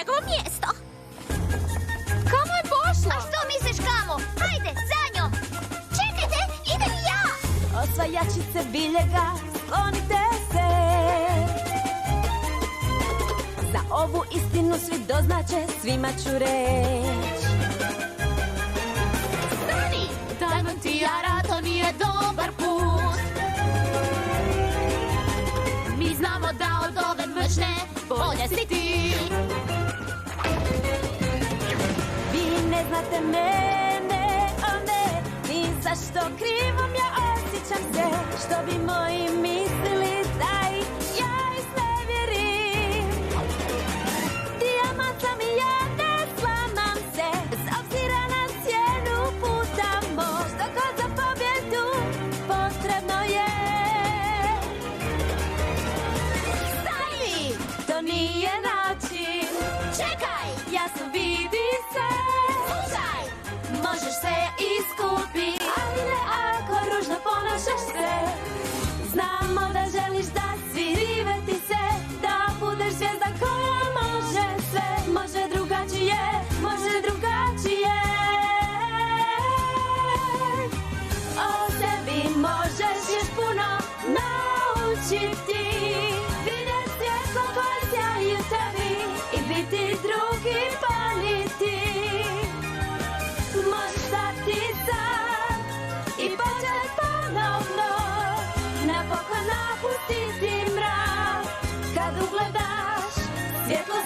njegovo mjesto. Kamo je pošla? A što misliš kamo? Ajde, za njom! Čekajte, idem ja! Osvajačice biljega, sklonite se. Za ovu istinu svi doznače, svima ću reći. Stani! Diamond Tiara, to nije dobar put. Mi znamo da od ove mržnje bolje si ti. Vi ne znate mene, o ne, ni zašto krivom ja osjećam se. Što bi moji mislili da ih ja iznevjerim. Dijamant sam i ja, ne slamam se, bez obzira na cijenu puta. Možda god za pobjedu potrebno je. Stani! To nije način, Čekaj! jasno vidi se. Slušaj! Možeš se iskupiti, ali ne ako ružno ponašaš se. Znamo da želiš da sviriveti se, da budeš zvijezda koja može sve. Može drugačije, može drugačije. O sebi možeš još puno naučiti. Vidjeti svjetlo koje sjaji u tebi i biti drugi paliti. Možeš stati sam i počet ponovno, napokon napustiti mrak. Kad ugledaš svjetlo